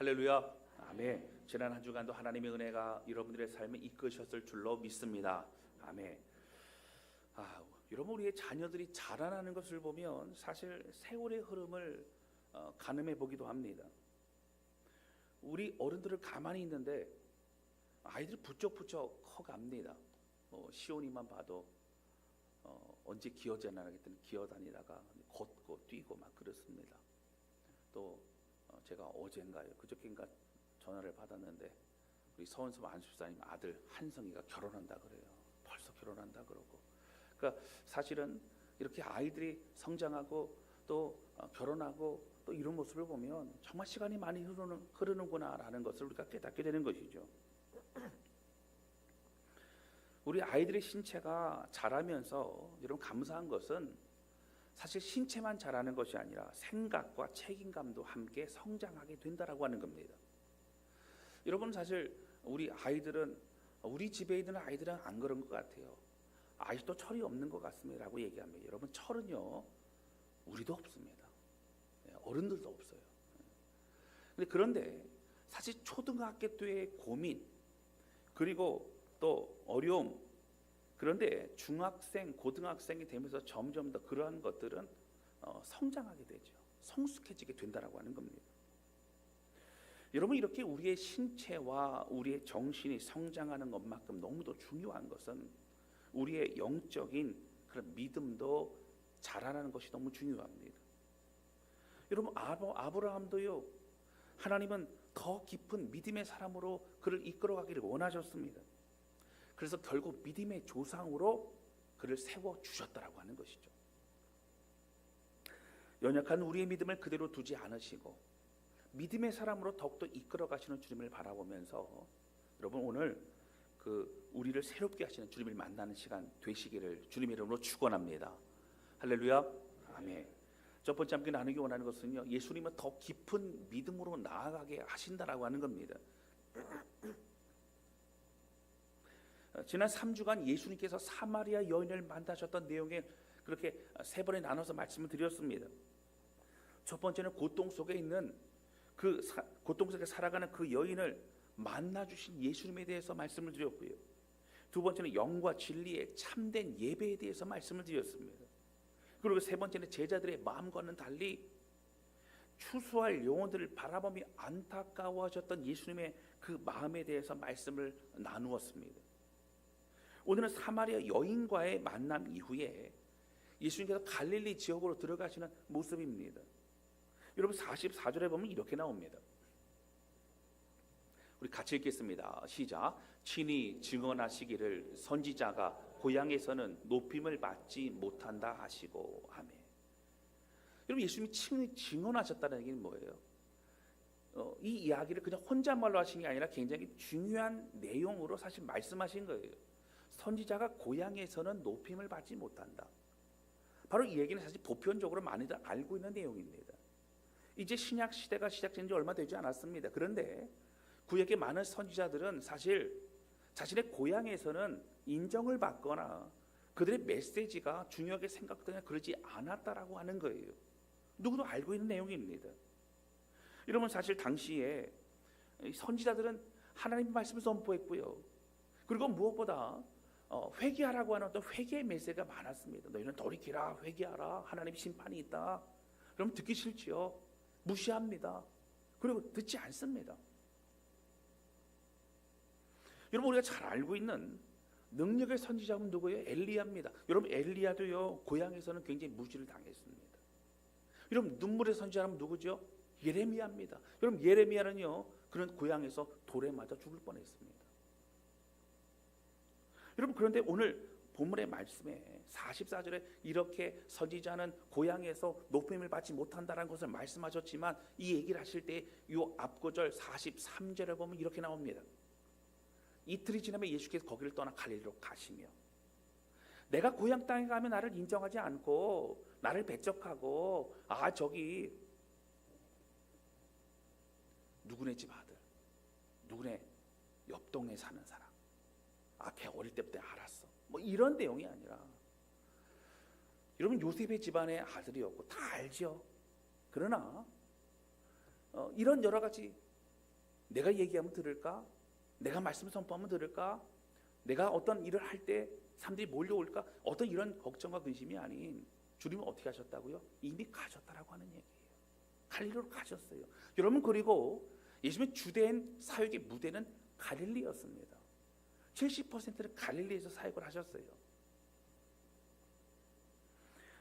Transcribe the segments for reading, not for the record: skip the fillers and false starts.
할렐루야. 아멘. 지난 한 주간도 하나님의 은혜가 여러분들의 삶에 이끄셨을 줄로 믿습니다. 아멘. 여러분, 우리의 자녀들이 자라나는 것을 보면 사실 세월의 흐름을 가늠해 보기도 합니다. 우리 어른들을 가만히 있는데 아이들이 부쩍부쩍 커갑니다. 시온이만 봐도 언제 기어자나 했더니 기어다니다가 걷고 뛰고 막 그렇습니다. 또 제가 어젠가요 그저께인가 전화를 받았는데 우리 서원섭 안수사님 아들 한성이가 결혼한다 그래요. 벌써 결혼한다 그러고. 그러니까 사실은 이렇게 아이들이 성장하고 또 결혼하고 또 이런 모습을 보면 정말 시간이 많이 흐르는구나라는 것을 우리가 깨닫게 되는 것이죠. 우리 아이들의 신체가 자라면서 여러분 감사한 것은 사실 신체만 자라는 것이 아니라 생각과 책임감도 함께 성장하게 된다라고 하는 겁니다. 여러분, 사실 우리 아이들은 우리 집에 있는 아이들은 안 그런 것 같아요. 아직도 철이 없는 것 같습니다라고 얘기합니다. 여러분, 철은요 우리도 없습니다. 어른들도 없어요. 그런데 사실 초등학교 때의 고민 그리고 또 어려움, 그런데 중학생, 고등학생이 되면서 점점 더 그러한 것들은 성장하게 되죠. 성숙해지게 된다라고 하는 겁니다. 여러분, 이렇게 우리의 신체와 우리의 정신이 성장하는 것만큼 너무도 중요한 것은 우리의 영적인 그런 믿음도 자라나는 것이 너무 중요합니다. 여러분, 아브라함도요, 하나님은 더 깊은 믿음의 사람으로 그를 이끌어가기를 원하셨습니다. 그래서 결국 믿음의 조상으로 그를 세워주셨다라고 하는 것이죠. 연약한 우리의 믿음을 그대로 두지 않으시고 믿음의 사람으로 더욱더 이끌어가시는 주님을 바라보면서 여러분, 오늘 우리를 새롭게 하시는 주님을 만나는 시간 되시기를 주님의 이름으로 축원합니다. 할렐루야. 아멘. 첫 번째 함께 나누기 원하는 것은요, 예수님은 더 깊은 믿음으로 나아가게 하신다라고 하는 겁니다. 지난 3주간 예수님께서 사마리아 여인을 만나셨던 내용에 그렇게 세 번에 나눠서 말씀을 드렸습니다. 첫 번째는 고통 속에 있는 고통 속에 살아가는 그 여인을 만나주신 예수님에 대해서 말씀을 드렸고요. 두 번째는 영과 진리의 참된 예배에 대해서 말씀을 드렸습니다. 그리고 세 번째는 제자들의 마음과는 달리 추수할 영혼들을 바라보며 안타까워하셨던 예수님의 그 마음에 대해서 말씀을 나누었습니다. 오늘은 사마리아 여인과의 만남 이후에 예수님께서 갈릴리 지역으로 들어가시는 모습입니다. 여러분, 44절에 보면 이렇게 나옵니다. 우리 같이 읽겠습니다. 시작. 친히 증언하시기를 선지자가 고향에서는 높임을 받지 못한다 하시고. 아멘. 여러분, 예수님이 친히 증언하셨다는 얘기는 뭐예요? 이 이야기를 그냥 혼잣말로 하신 게 아니라 굉장히 중요한 내용으로 사실 말씀하신 거예요. 선지자가 고향에서는 높임을 받지 못한다. 바로 이 얘기는 사실 보편적으로 많이들 알고 있는 내용입니다. 이제 신약 시대가 시작된 지 얼마 되지 않았습니다. 그런데 구약의 많은 선지자들은 사실 자신의 고향에서는 인정을 받거나 그들의 메시지가 중요하게 생각되거나 그러지 않았다라고 하는 거예요. 누구도 알고 있는 내용입니다. 여러분, 사실 당시에 선지자들은 하나님의 말씀을 선포했고요. 그리고 무엇보다 회개하라고 하는 어떤 회개의 메시지가 많았습니다. 너희는 돌이키라, 회개하라, 하나님 심판이 있다. 그럼 듣기 싫지요. 무시합니다. 그리고 듣지 않습니다. 여러분, 우리가 잘 알고 있는 능력의 선지자는 누구예요? 엘리야입니다. 여러분, 엘리야도요 고향에서는 굉장히 무시를 당했습니다. 여러분, 눈물의 선지자는 누구죠? 예레미야입니다. 여러분, 예레미야는요 그런 고향에서 돌에 맞아 죽을 뻔했습니다. 여러분, 그런데 오늘 본문의 말씀에 44절에 이렇게 선지자는 고향에서 높임을 받지 못한다는 것을 말씀하셨지만 이 얘기를 하실 때 이 앞구절 43절에 보면 이렇게 나옵니다. 이틀이 지나면 예수께서 거기를 떠나 갈릴리로 가시며 내가 고향 땅에 가면 나를 인정하지 않고 나를 배척하고 저기 누구네 집 아들, 누구네 옆 동네 사는 사람, 걔 어릴 때부터 알았어, 뭐 이런 내용이 아니라 여러분, 요셉의 집안의 아들이었고 다 알죠. 그러나 이런 여러 가지 내가 얘기하면 들을까? 내가 말씀 선포하면 들을까? 내가 어떤 일을 할 때 사람들이 몰려올까? 어떤 이런 걱정과 근심이 아닌 주님은 어떻게 하셨다고요? 이미 가셨다라고 하는 얘기예요. 갈릴리로 가셨어요. 여러분, 그리고 예수님의 주된 사역의 무대는 갈릴리였습니다. 70%는 갈릴리에서 사역을 하셨어요.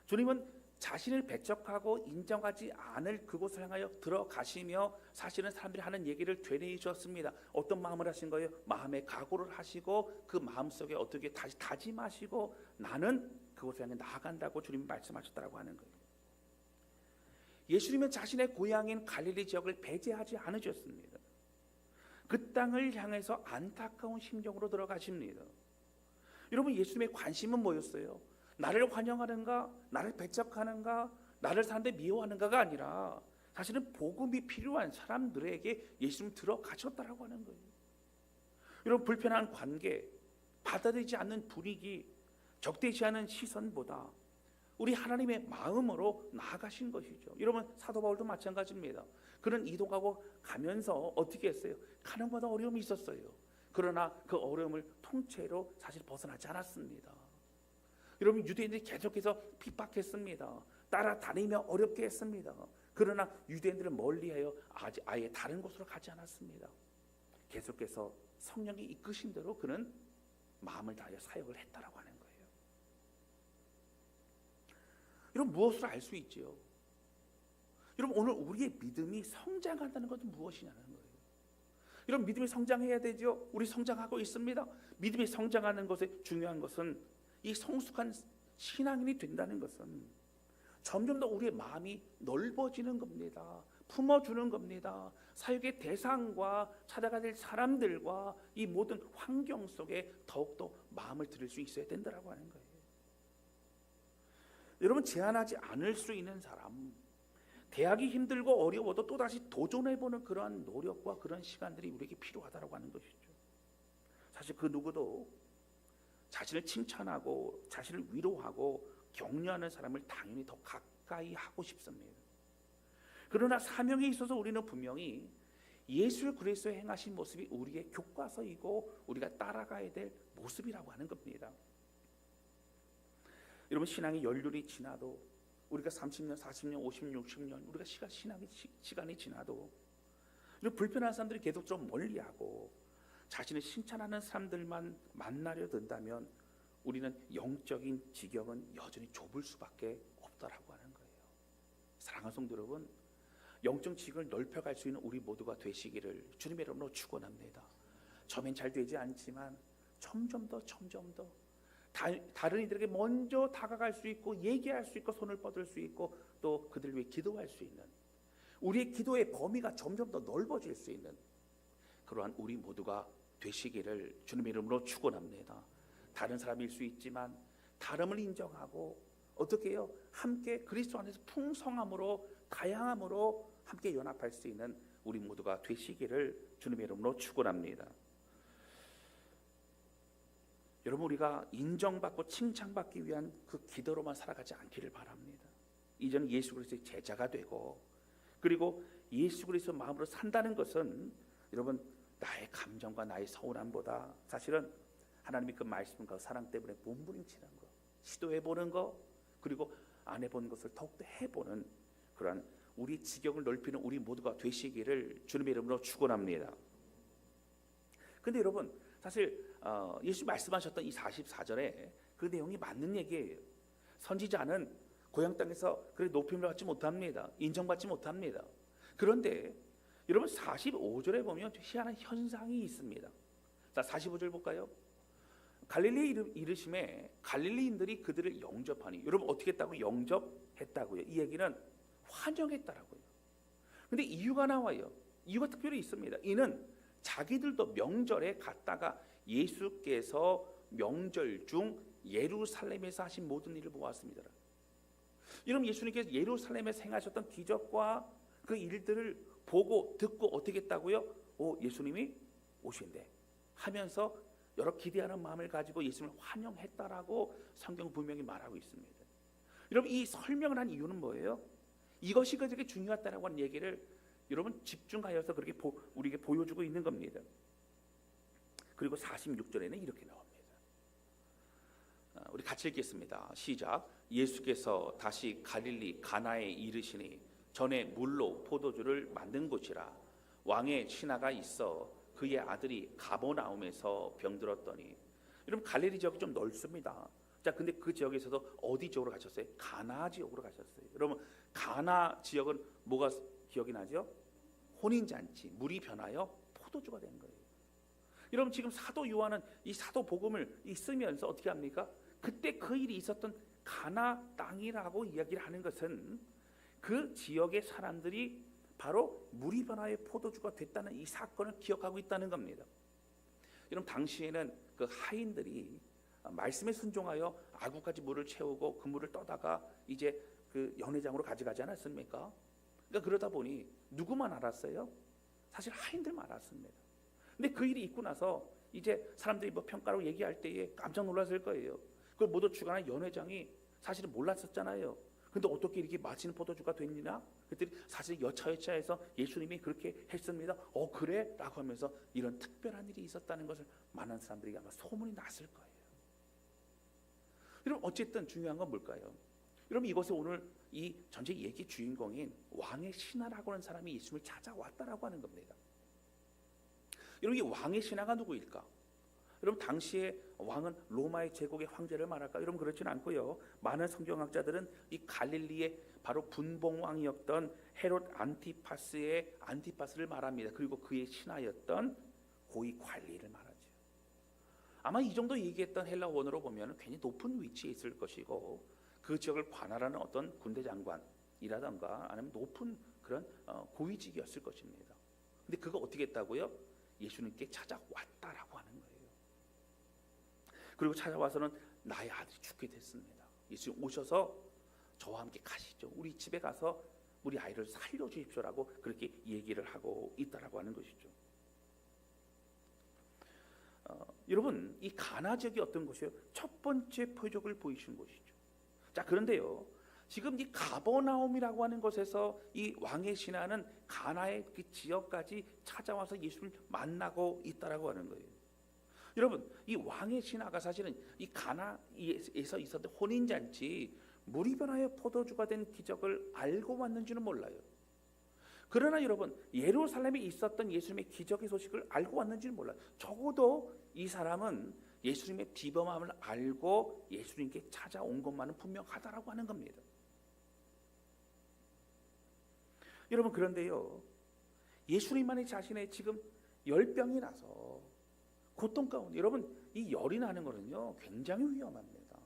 주님은 자신을 배척하고 인정하지 않을 그곳을 향하여 들어가시며 사실은 사람들이 하는 얘기를 되뇌이셨습니다. 어떤 마음을 하신 거예요? 마음의 각오를 하시고 그 마음속에 어떻게 다시 다짐하시고 나는 그곳을 향해 나아간다고 주님이 말씀하셨다고 하는 거예요. 예수님은 자신의 고향인 갈릴리 지역을 배제하지 않으셨습니다. 그 땅을 향해서 안타까운 심정으로 들어가십니다. 여러분, 예수님의 관심은 뭐였어요? 나를 환영하는가, 나를 배척하는가, 나를 사람들이 미워하는가가 아니라 사실은 복음이 필요한 사람들에게 예수님 들어가셨다라고 하는 거예요. 여러분, 불편한 관계, 받아들이지 않는 분위기, 적대시 하는 시선보다 우리 하나님의 마음으로 나아가신 것이죠. 여러분, 사도 바울도 마찬가지입니다. 그는 이동하고 가면서 어떻게 했어요? 가는 것마다 어려움이 있었어요. 그러나 그 어려움을 통째로 사실 벗어나지 않았습니다. 여러분, 유대인들이 계속해서 핍박했습니다. 따라다니며 어렵게 했습니다. 그러나 유대인들을 멀리하여 아예 다른 곳으로 가지 않았습니다. 계속해서 성령이 이끄신 대로 그는 마음을 다하여 사역을 했다라고 하는 거예요. 여러분, 무엇을 알 수 있지요? 여러분, 오늘 우리의 믿음이 성장한다는 것은 무엇이냐는 거예요. 여러분, 믿음이 성장해야 되죠. 우리 성장하고 있습니다. 믿음이 성장하는 것에 중요한 것은 이 성숙한 신앙인이 된다는 것은 점점 더 우리의 마음이 넓어지는 겁니다. 품어주는 겁니다. 사역의 대상과 찾아가야 될 사람들과 이 모든 환경 속에 더욱더 마음을 들일 수 있어야 된다고 하는 거예요. 여러분, 제한하지 않을 수 있는 사람, 대하기 힘들고 어려워도 또다시 도전해보는 그러한 노력과 그런 시간들이 우리에게 필요하다고 하는 것이죠. 사실 그 누구도 자신을 칭찬하고 자신을 위로하고 격려하는 사람을 당연히 더 가까이 하고 싶습니다. 그러나 사명에 있어서 우리는 분명히 예수 그리스도의 행하신 모습이 우리의 교과서이고 우리가 따라가야 될 모습이라고 하는 겁니다. 여러분, 신앙의 연륜이 지나도 우리가 30년, 40년, 50년, 60년 우리가 시간이 지나도 불편한 사람들이 계속 좀 멀리하고 자신을 칭찬하는 사람들만 만나려 든다면 우리는 영적인 지경은 여전히 좁을 수밖에 없다라고 하는 거예요. 사랑하는 성도 여러분, 영적 지경을 넓혀갈 수 있는 우리 모두가 되시기를 주님의 이름으로 축원합니다. 처음엔 잘 되지 않지만 점점 더 다른 이들에게 먼저 다가갈 수 있고 얘기할 수 있고 손을 뻗을 수 있고 또 그들을 위해 기도할 수 있는, 우리의 기도의 범위가 점점 더 넓어질 수 있는 그러한 우리 모두가 되시기를 주님의 이름으로 축원합니다. 다른 사람일 수 있지만 다름을 인정하고 어떻게 해요? 함께 그리스도 안에서 풍성함으로 다양함으로 함께 연합할 수 있는 우리 모두가 되시기를 주님의 이름으로 축원합니다. 여러분, 우리가 인정받고 칭찬받기 위한 그 기도로만 살아가지 않기를 바랍니다. 이제는 예수 그리스도의 제자가 되고 그리고 예수 그리스도 마음으로 산다는 것은 여러분, 나의 감정과 나의 서운함보다 사실은 하나님이 그 말씀과 사랑 때문에 몸부림치는 거, 시도해보는 거, 그리고 안 해본 것을 더욱더 해보는 그러한 우리 지경을 넓히는 우리 모두가 되시기를 주님의 이름으로 축원합니다. 근데 여러분, 사실 예수 말씀하셨던 이 44절에 그 내용이 맞는 얘기예요. 선지자는 고향 땅에서 그렇게 높임을 받지 못합니다. 인정받지 못합니다. 그런데 여러분, 45절에 보면 희한한 현상이 있습니다. 자, 45절 볼까요? 갈릴리에 이르심에 갈릴리인들이 그들을 영접하니, 여러분 어떻게 했다고? 영접했다고요. 이 얘기는 환영했다라고요. 근데 이유가 나와요. 이유가 특별히 있습니다. 이는 자기들도 명절에 갔다가 예수께서 명절 중 예루살렘에서 하신 모든 일을 보았습니다. 여러분, 예수님께서 예루살렘에서 행하셨던 기적과 그 일들을 보고 듣고 어떻게 했다고요? 예수님이 오신대 하면서 여러 기대하는 마음을 가지고 예수님을 환영했다라고 성경 분명히 말하고 있습니다. 여러분, 이 설명을 한 이유는 뭐예요? 이것이 그들에게 중요하다라고 하는 얘기를 여러분 집중하여서 그렇게 우리에게 보여주고 있는 겁니다. 그리고 46절에는 이렇게 나옵니다. 우리 같이 읽겠습니다. 시작. 예수께서 다시 갈릴리 가나에 이르시니 전에 물로 포도주를 만든 곳이라. 왕의 신하가 있어 그의 아들이 가버나움에서 병들었더니. 여러분 갈릴리 지역이 좀 넓습니다. 자, 근데 그 지역에서도 어디 지역으로 가셨어요? 가나 지역으로 가셨어요. 여러분 가나 지역은 뭐가 기억이 나죠? 혼인잔치, 물이 변하여 포도주가 된 거예요. 여러분 지금 사도 요한은 이 사도 복음을 쓰면서 어떻게 합니까? 그때 그 일이 있었던 가나 땅이라고 이야기를 하는 것은 그 지역의 사람들이 바로 물이 변하여 포도주가 됐다는 이 사건을 기억하고 있다는 겁니다. 여러분 당시에는 그 하인들이 말씀에 순종하여 아구까지 물을 채우고 그 물을 떠다가 이제 그 연회장으로 가져가지 않았습니까? 그러니까 그러다 보니 누구만 알았어요? 사실 하인들만 알았습니다. 근데 그 일이 있고 나서 이제 사람들이 뭐 평가로 얘기할 때에 깜짝 놀랐을 거예요. 그걸 모두 주관한 연회장이 사실은 몰랐었잖아요. 근데 어떻게 이렇게 마시는 포도주가 됐느냐? 그랬더니 사실 여차여차해서 예수님이 그렇게 했습니다. 그래? 라고 하면서 이런 특별한 일이 있었다는 것을 많은 사람들이 아마 소문이 났을 거예요. 여러분 어쨌든 중요한 건 뭘까요? 여러분 이것에 오늘 이 전체 얘기 주인공인 왕의 신하라고 하는 사람이 예수님을 찾아왔다라고 하는 겁니다. 여러분 이 왕의 신하가 누구일까? 여러분 당시에 왕은 로마의 제국의 황제를 말할까? 여러분 그렇지는 않고요. 많은 성경학자들은 이 갈릴리의 바로 분봉왕이었던 헤롯 안티파스를 말합니다. 그리고 그의 신하였던 고위 관리를 말하죠. 아마 이 정도 얘기했던 헬라 원어로 보면 굉장히 높은 위치에 있을 것이고 그 지역을 관할하는 어떤 군대 장관이라던가 아니면 높은 그런 고위직이었을 것입니다. 근데 그거 어떻게 했다고요? 예수님께 찾아왔다라고 하는 거예요. 그리고 찾아와서는 나의 아들이 죽게 됐습니다. 예수님 오셔서 저와 함께 가시죠. 우리 집에 가서 우리 아이를 살려주십시오라고 그렇게 얘기를 하고 있다라고 하는 것이죠. 여러분 이 가나 지역이 어떤 곳이에요? 첫 번째 표적을 보이신 곳이죠. 자 그런데요 지금 이 가버나움이라고 하는 곳에서 이 왕의 신하는 가나의 그 지역까지 찾아와서 예수를 만나고 있다라고 하는 거예요. 여러분 이 왕의 신하가 사실은 이 가나에서 있었던 혼인잔치 물이 변하여 포도주가 된 기적을 알고 왔는지는 몰라요. 그러나 여러분 예루살렘에 있었던 예수님의 기적의 소식을 알고 왔는지는 몰라요. 적어도 이 사람은 예수님의 비범함을 알고 예수님께 찾아온 것만은 분명하다라고 하는 겁니다. 여러분 그런데요 예수님만이 자신의 지금 열병이 나서 고통 가운데 여러분 이 열이 나는 거는요 굉장히 위험합니다.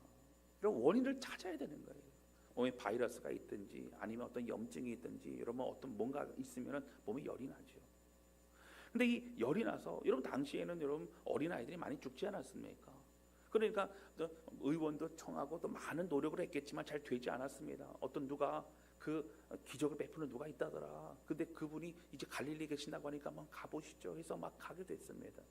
여러분 원인을 찾아야 되는 거예요. 몸에 바이러스가 있든지 아니면 어떤 염증이 있든지 여러분 어떤 뭔가 있으면 몸에 열이 나죠. 근데 이 열이 나서 여러분 당시에는 여러분 어린아이들이 많이 죽지 않았습니까? 그러니까 의원도 청하고 또 많은 노력을 했겠지만 잘 되지 않았습니다. 어떤 누가 그 기적을 베푸는 누가 있다더라. 근데 그분이 이제 갈릴리에 계신다고 하니까 한번 가보시죠 해서 막 가게 됐습니다.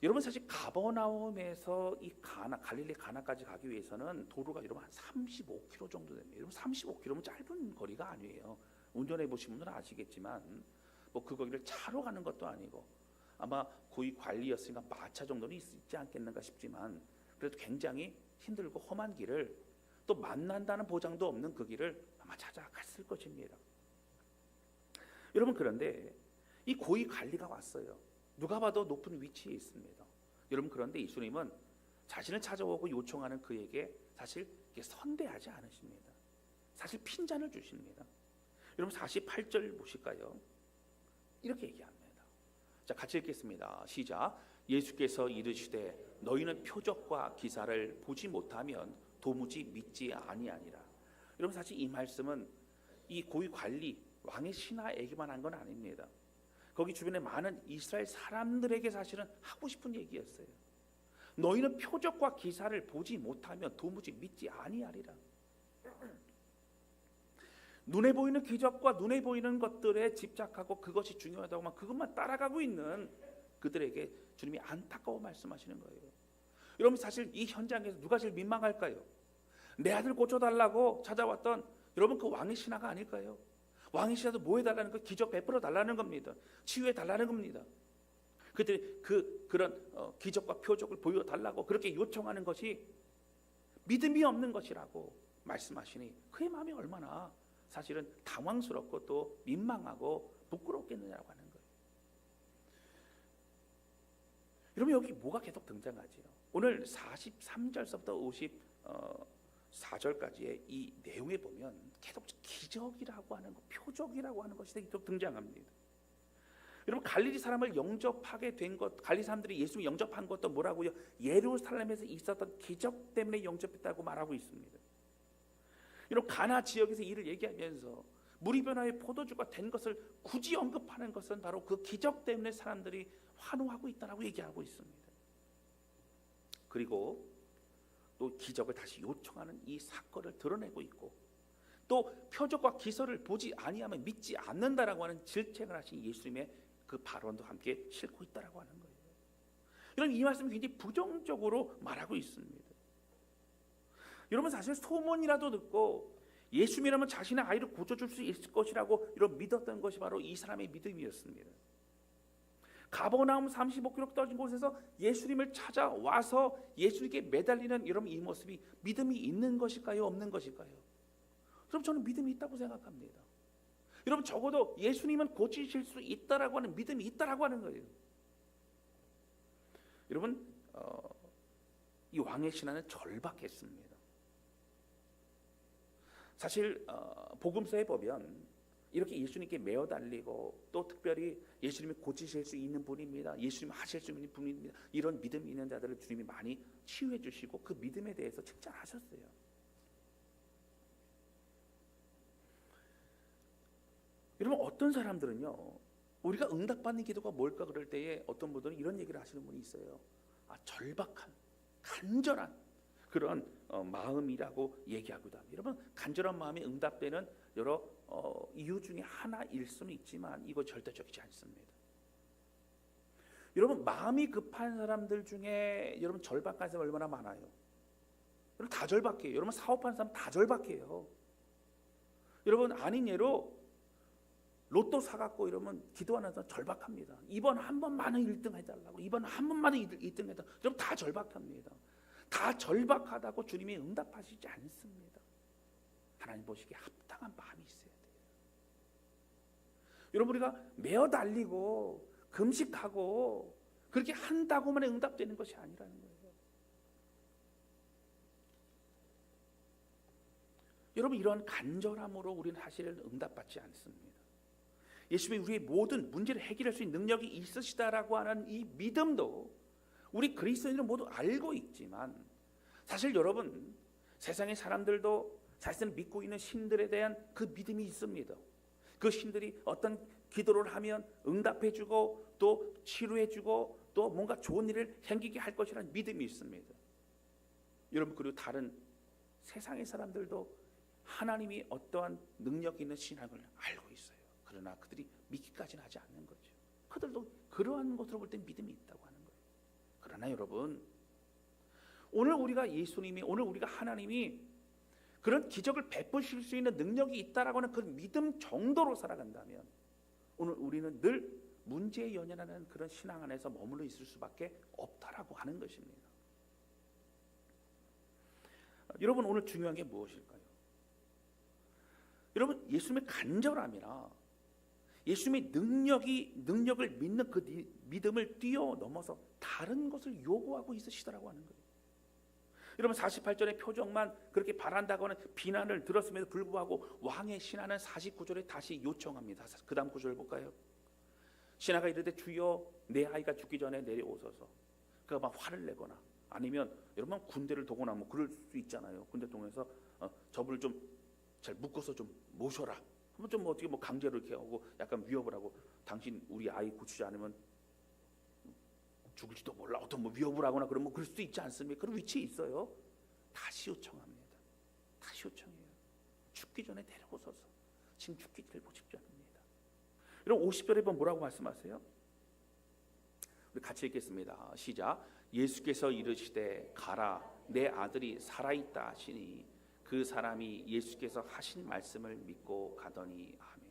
여러분 사실 가버나움에서 이 갈릴리 가나까지 가기 위해서는 도로가 여러분 한 35km 정도 됩니다. 여러분 35km면 짧은 거리가 아니에요. 운전해 보신 분들은 아시겠지만 뭐 그 거리를 차로 가는 것도 아니고 아마 고위 관리였으니까 마차 정도는 있지 않겠는가 싶지만 그래도 굉장히 힘들고 험한 길을 또 만난다는 보장도 없는 그 길을 아마 찾아갔을 것입니다. 여러분 그런데 이 고위 관리가 왔어요. 누가 봐도 높은 위치에 있습니다. 여러분 그런데 예수님은 자신을 찾아오고 요청하는 그에게 사실 선대하지 않으십니다. 사실 핀잔을 주십니다. 여러분 48절 보실까요? 이렇게 얘기합니다. 자 같이 읽겠습니다. 시작. 예수께서 이르시되 너희는 표적과 기사를 보지 못하면 도무지 믿지 아니하니라. 여러분 사실 이 말씀은 이 고위 관리 왕의 신하에게만 한 건 아닙니다. 거기 주변에 많은 이스라엘 사람들에게 사실은 하고 싶은 얘기였어요. 너희는 표적과 기사를 보지 못하면 도무지 믿지 아니하리라. 눈에 보이는 기적과 눈에 보이는 것들에 집착하고 그것이 중요하다고만 그것만 따라가고 있는 그들에게 주님이 안타까워 말씀하시는 거예요. 여러분 사실 이 현장에서 누가 제일 민망할까요? 내 아들 고쳐달라고 찾아왔던 여러분 그 왕의 신하가 아닐까요? 왕이 시라도 뭐 해달라는 거? 기적 베풀어 달라는 겁니다. 치유해 달라는 겁니다. 그들이 그런 기적과 표적을 보여달라고 그렇게 요청하는 것이 믿음이 없는 것이라고 말씀하시니 그의 마음이 얼마나 사실은 당황스럽고 또 민망하고 부끄럽겠느냐고 하는 거예요. 여러분 여기 뭐가 계속 등장하지요? 오늘 43절서부터 54절까지의 이 내용에 보면 계속 기적이라고 하는 것, 표적이라고 하는 것이 계속 등장합니다. 여러분 갈릴리 사람을 영접하게 된 것, 갈릴리 사람들이 예수를 영접한 것도 뭐라고요? 예루살렘에서 있었던 기적 때문에 영접했다고 말하고 있습니다. 여러분 가나 지역에서 이를 얘기하면서 물이 변화의 포도주가 된 것을 굳이 언급하는 것은 바로 그 기적 때문에 사람들이 환호하고 있다라고 얘기하고 있습니다. 그리고 또 기적을 다시 요청하는 이 사건을 드러내고 있고 또 표적과 기설을 보지 아니하면 믿지 않는다라고 하는 질책을 하신 예수님의 그 발언도 함께 싣고 있다라고 하는 거예요. 여러분 이 말씀은 굉장히 부정적으로 말하고 있습니다. 여러분 사실 소문이라도 듣고 예수님이라면 자신의 아이를 고쳐줄 수 있을 것이라고 이런 믿었던 것이 바로 이 사람의 믿음이었습니다. 가버나움 35km 떨어진 곳에서 예수님을 찾아와서 예수님께 매달리는 여러분 이 모습이 믿음이 있는 것일까요? 없는 것일까요? 그럼 저는 믿음이 있다고 생각합니다. 여러분 적어도 예수님은 고치실 수 있다라고 하는 믿음이 있다라고 하는 거예요. 여러분 이 왕의 신하는 절박했습니다. 사실 복음서에 보면 이렇게 예수님께 매어 달리고 또 특별히 예수님이 고치실 수 있는 분입니다. 예수님 하실 수 있는 분입니다. 이런 믿음이 있는 자들을 주님이 많이 치유해 주시고 그 믿음에 대해서 칭찬하셨어요. 여러분 어떤 사람들은요 우리가 응답받는 기도가 뭘까 그럴 때에 어떤 분들은 이런 얘기를 하시는 분이 있어요. 절박한 간절한 그런 마음이라고 얘기하기도 합니다. 여러분 간절한 마음이 응답되는 여러 이유 중에 하나일 수는 있지만 이거 절대적이지 않습니다. 여러분 마음이 급한 사람들 중에 여러분 절박한 사람 얼마나 많아요? 여러분 다 절박해요. 여러분 사업하는 사람 다 절박해요. 여러분 아닌 예로 로또 사갖고 이러면 기도하는 사람 절박합니다. 이번 한 번만은 1등 해달라고. 이번 한 번만은 1등 해달라고. 여러분 다 절박합니다. 다 절박하다고 주님이 응답하시지 않습니다. 하나님 보시기에 합당한 마음이 있어야 돼요. 여러분 우리가 매어 달리고 금식하고 그렇게 한다고만 응답되는 것이 아니라는 거예요. 여러분 이러한 간절함으로 우리는 사실 응답받지 않습니다. 예수님이 우리의 모든 문제를 해결할 수 있는 능력이 있으시다라고 하는 이 믿음도 우리 그리스도인들은 모두 알고 있지만 사실 여러분 세상의 사람들도 사실은 믿고 있는 신들에 대한 그 믿음이 있습니다. 그 신들이 어떤 기도를 하면 응답해주고 또 치료해주고 또 뭔가 좋은 일을 생기게 할 것이라는 믿음이 있습니다. 여러분 그리고 다른 세상의 사람들도 하나님이 어떠한 능력 있는 신앙을 알고 있어요. 그러나 그들이 믿기까지는 하지 않는 거죠. 그들도 그러한 것으로 볼 때 믿음이 있다고 하는 거예요. 그러나 여러분 오늘 우리가 예수님이 오늘 우리가 하나님이 그런 기적을 베푸실 수 있는 능력이 있다라고 하는 그 믿음 정도로 살아간다면 오늘 우리는 늘 문제에 연연하는 그런 신앙 안에서 머물러 있을 수밖에 없다라고 하는 것입니다. 여러분 오늘 중요한 게 무엇일까요? 여러분 예수님의 간절함이나 예수님의 능력을 믿는 그 믿음을 뛰어넘어서 다른 것을 요구하고 있으시더라고 하는 거예요. 여러분 48절의 표적만 그렇게 바란다고 하는 비난을 들었음에도 불구하고 왕의 신하는 49절에 다시 요청합니다. 그 다음 구절을 볼까요? 신하가 이르되 주여 내 아이가 죽기 전에 내려오소서. 그가 막 화를 내거나 아니면 여러분 군대를 두거나 뭐 그럴 수 있잖아요. 군대 통해서 저분을 좀 잘 묶어서 좀 모셔라. 좀 뭐 어떻게 뭐 강제로 이렇게 하고 약간 위협을 하고 당신 우리 아이 고치지 않으면 죽을지도 몰라. 어떤 뭐 위협을 하거나 그러면 그럴 수도 있지 않습니까? 그런 위치에 있어요. 다시 요청합니다. 다시 요청해요. 죽기 전에 데려오소서. 지금 죽기 일보 직전입니다. 여러분 50절에 보면 뭐라고 말씀하세요? 우리 같이 읽겠습니다. 시작. 예수께서 이르시되 가라 내 아들이 살아있다 하시니 그 사람이 예수께서 하신 말씀을 믿고 가더니 아멘.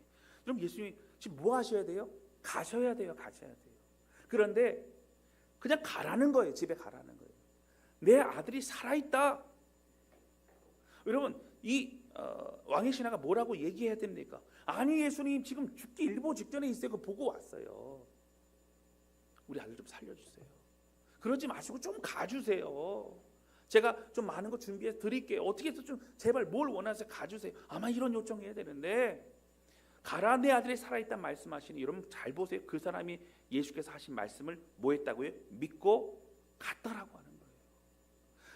그럼 예수님이 지금 뭐 하셔야 돼요? 가셔야 돼요. 가셔야 돼요. 그런데 그냥 가라는 거예요. 집에 가라는 거예요. 내 아들이 살아있다. 여러분 이 왕의 신하가 뭐라고 얘기해야 됩니까? 아니 예수님 지금 죽기 일보 직전에 있어요. 그거 보고 왔어요. 우리 아들 좀 살려주세요. 그러지 마시고 좀 가주세요. 제가 좀 많은 거 준비해 드릴게요. 어떻게 해서 좀 제발 뭘 원하세요? 가주세요. 아마 이런 요청해야 되는데 가라 내 아들이 살아있다는 말씀하시니 여러분 잘 보세요. 그 사람이 예수께서 하신 말씀을 뭐 했다고요? 믿고 갔다라고 하는 거예요.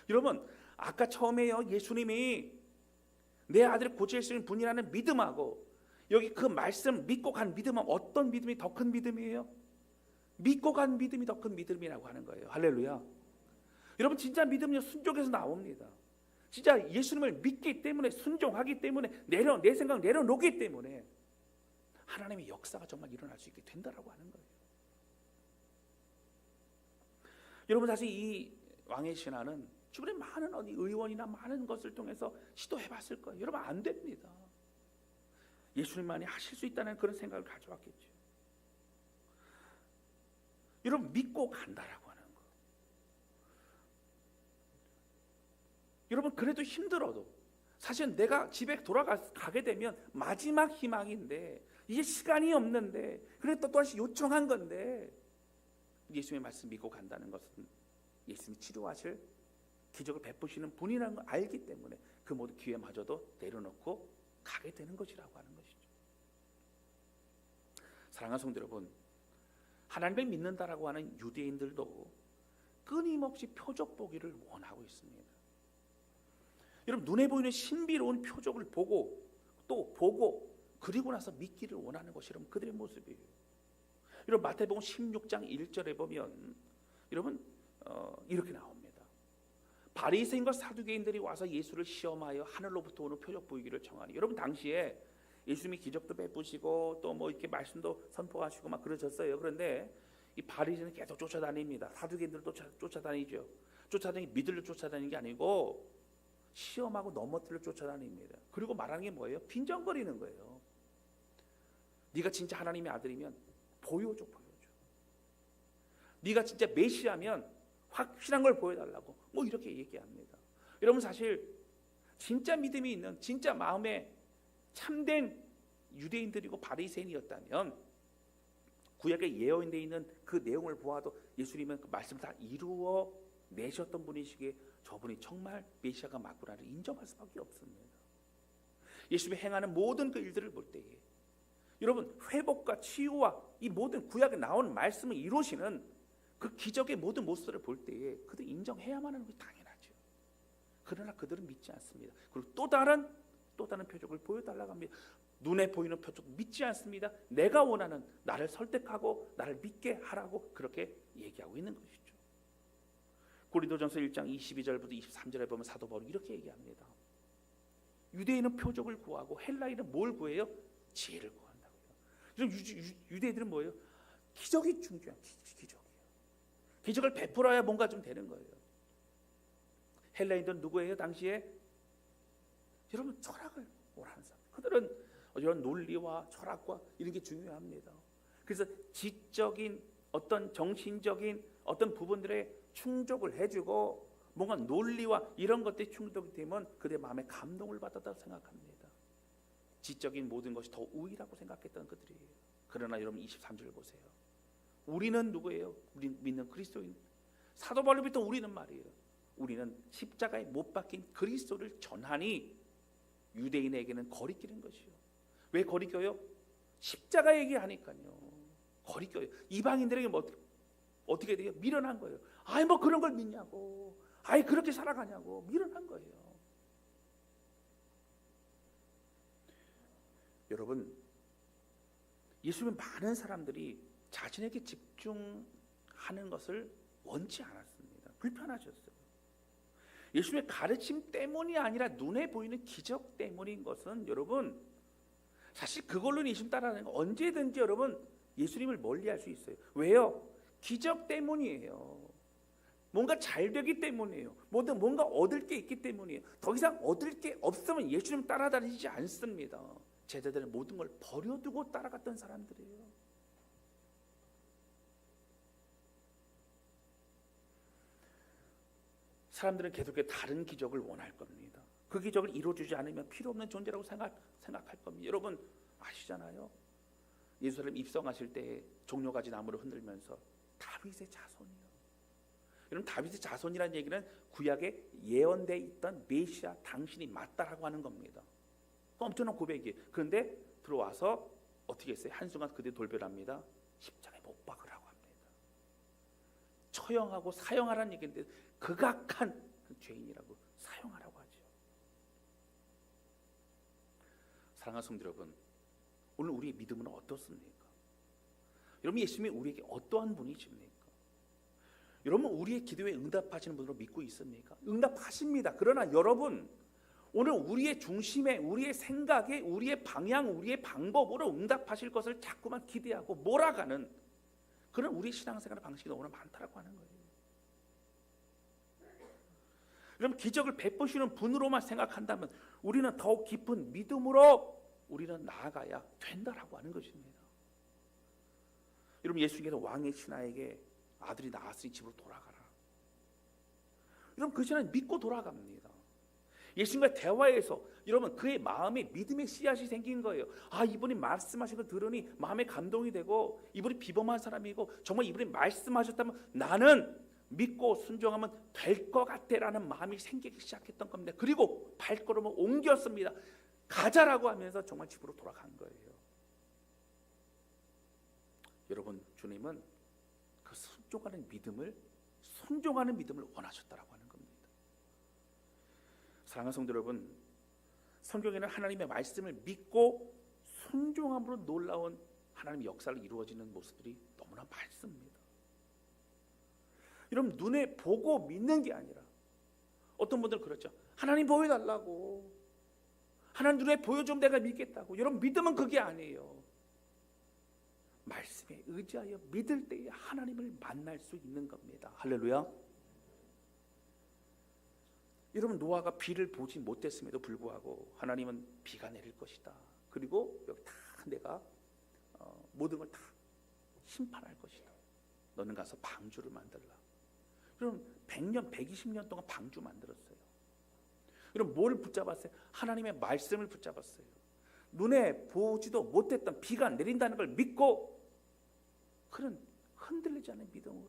여러분 아까 처음에요 예수님이 내 아들을 고칠 수 있는 분이라는 믿음하고 여기 그 말씀 믿고 간 믿음은 어떤 믿음이 더 큰 믿음이에요? 믿고 간 믿음이 더 큰 믿음이라고 하는 거예요. 할렐루야. 여러분 진짜 믿음은요 순종에서 나옵니다. 진짜 예수님을 믿기 때문에 순종하기 때문에 내 생각 내려놓기 때문에 하나님의 역사가 정말 일어날 수 있게 된다라고 하는 거예요. 여러분 사실 이 왕의 신하는 주변에 많은 어디 의원이나 많은 것을 통해서 시도해봤을 거예요. 여러분 안 됩니다. 예수님만이 하실 수 있다는 그런 생각을 가져왔겠죠. 여러분 믿고 간다라고 하는 거. 여러분 그래도 힘들어도 사실 내가 집에 돌아가게 되면 마지막 희망인데 이제 시간이 없는데 그래도 또다시 요청한 건데 예수님의 말씀 믿고 간다는 것은 예수님이 치료하실 기적을 베푸시는 분이라는 걸 알기 때문에 그 모든 기회마저도 내려놓고 가게 되는 것이라고 하는 것이죠. 사랑하는 성도 여러분, 하나님을 믿는다라고 하는 유대인들도 끊임없이 표적 보기를 원하고 있습니다. 여러분 눈에 보이는 신비로운 표적을 보고 또 보고 그리고 나서 믿기를 원하는 것이 여러분 그들의 모습이에요. 여러분 마태복음 16장 1절에 보면 여러분 이렇게 나옵니다. 바리새인과 사두개인들이 와서 예수를 시험하여 하늘로부터 오는 표적 보이기를 청하니. 여러분 당시에 예수님이 기적도 베푸시고 또 뭐 이렇게 말씀도 선포하시고 막 그러셨어요. 그런데 이 바리새인은 계속 쫓아다닙니다. 사두개인들도 쫓아다니죠. 쫓아다니기 믿으려 쫓아다니는 게 아니고 시험하고 넘어뜨려 쫓아다닙니다. 그리고 말하는 게 뭐예요? 빈정거리는 거예요. 네가 진짜 하나님의 아들이면 보여줘. 네가 진짜 메시아면 확실한 걸 보여달라고 뭐 이렇게 얘기합니다. 여러분 사실 진짜 믿음이 있는 진짜 마음에 참된 유대인들이고 바리새인이었다면 구약에 예언되어 있는 그 내용을 보아도 예수님은 그 말씀을 다 이루어 내셨던 분이시기에 저분이 정말 메시아가 맞구나를 인정할 수밖에 없습니다. 예수님이 행하는 모든 그 일들을 볼 때에 여러분 회복과 치유와 이 모든 구약에 나오는 말씀을 이루시는 그 기적의 모든 모습을 볼 때에 그들 인정해야만 하는 것이 당연하죠. 그러나 그들은 믿지 않습니다. 그리고 또 다른 표적을 보여달라고 합니다. 눈에 보이는 표적 믿지 않습니다. 내가 원하는 나를 설득하고 나를 믿게 하라고 그렇게 얘기하고 있는 것이죠. 고린도전서 1장 22절부터 23절에 보면 사도 바울이 이렇게 얘기합니다. 유대인은 표적을 구하고 헬라인은 뭘 구해요? 지혜를 구한다고요. 유대인들은 뭐예요? 기적이 중요한 기적이에요. 기적을 베풀어야 뭔가 좀 되는 거예요. 헬라인들은 누구예요? 당시에 여러분 철학을 원하는 사람. 그들은 이런 논리와 철학과 이런 게 중요합니다. 그래서 지적인 어떤 정신적인 어떤 부분들에 충족을 해주고 뭔가 논리와 이런 것들이 충족이 되면 그들의 마음에 감동을 받았다고 생각합니다. 지적인 모든 것이 더 우위라고 생각했던 그들이에요. 그러나 여러분 23절 보세요. 우리는 누구예요? 우리 믿는 그리스도인. 사도 바울부터 우리는 말이에요. 우리는 십자가에 못 박힌 그리스도를 전하니 유대인에게는 거리끼는 것이요. 왜 거리껴요? 십자가 얘기하니까요. 거리껴요. 이방인들에게 뭐 어떻게 돼요? 미련한 거예요. 아이 뭐 그런 걸 믿냐고. 아이 그렇게 살아가냐고. 미련한 거예요. 여러분 예수님은 많은 사람들이 자신에게 집중하는 것을 원치 않았습니다. 불편하셨어요. 예수님의 가르침 때문이 아니라 눈에 보이는 기적 때문인 것은 여러분 사실 그걸로 예수님 따라하는 건 언제든지 여러분 예수님을 멀리할 수 있어요. 왜요? 기적 때문이에요. 뭔가 잘 되기 때문이에요. 뭔가 얻을 게 있기 때문이에요. 더 이상 얻을 게 없으면 예수님 따라다니지 않습니다. 제자들의 모든 걸 버려두고 따라갔던 사람들이에요. 사람들은 계속해서 다른 기적을 원할 겁니다. 그 기적을 이루어주지 않으면 필요 없는 존재라고 생각할 겁니다. 여러분 아시잖아요. 예루살렘 입성하실 때 종려가지 나무를 흔들면서 다윗의 자손이요. 여러분 다윗의 자손이라는 얘기는 구약에 예언되어 있던 메시아 당신이 맞다라고 하는 겁니다. 엄청난 고백이에요. 그런데 들어와서 어떻게 했어요? 한순간 그들 돌변합니다. 십자가에 못 박으라고 합니다. 처형하고 사형하라는 얘기인데 극악한 죄인이라고 사형하라고 하죠. 사랑하는 성도 여러분, 오늘 우리의 믿음은 어떻습니까? 여러분 예수님이 우리에게 어떠한 분이십니까? 여러분 우리의 기도에 응답하시는 분으로 믿고 있습니까? 응답하십니다. 그러나 여러분 오늘 우리의 중심에, 우리의 생각에, 우리의 방향, 우리의 방법으로 응답하실 것을 자꾸만 기대하고 몰아가는 그런 우리 신앙생활의 방식이 너무나 많다라고 하는 거예요. 여러분 기적을 베푸시는 분으로만 생각한다면 우리는 더욱 깊은 믿음으로 우리는 나아가야 된다라고 하는 것입니다. 여러분 예수님께서 왕의 신하에게 아들이 나았으니 집으로 돌아가라. 여러분 그 신하는 믿고 돌아갑니다. 예수님과 대화에서 여러분 그의 마음에 믿음의 씨앗이 생긴 거예요. 아 이분이 말씀하신 걸 들으니 마음에 감동이 되고 이분이 비범한 사람이고 정말 이분이 말씀하셨다면 나는 믿고 순종하면 될 것 같아라는 마음이 생기기 시작했던 겁니다. 그리고 발걸음을 옮겼습니다. 가자라고 하면서 정말 집으로 돌아간 거예요. 여러분 주님은 그 순종하는 믿음을 원하셨다라고 하는 겁니다. 사랑하는 성도 여러분, 성경에는 하나님의 말씀을 믿고 순종함으로 놀라운 하나님의 역사를 이루어지는 모습들이 너무나 많습니다. 여러분 눈에 보고 믿는 게 아니라 어떤 분들은 그렇죠. 하나님 보여달라고, 하나님 눈에 보여주면 내가 믿겠다고. 여러분 믿음은 그게 아니에요. 말씀에 의지하여 믿을 때에 하나님을 만날 수 있는 겁니다. 할렐루야. 여러분 노아가 비를 보지 못했음에도 불구하고 하나님은 비가 내릴 것이다. 그리고 여기 다 내가 모든 걸 다 심판할 것이다. 너는 가서 방주를 만들라. 여러분 100년 120년 동안 방주 만들었어요. 여러분 뭘 붙잡았어요? 하나님의 말씀을 붙잡았어요. 눈에 보지도 못했던 비가 내린다는 걸 믿고 그런 흔들리지 않는 믿음으로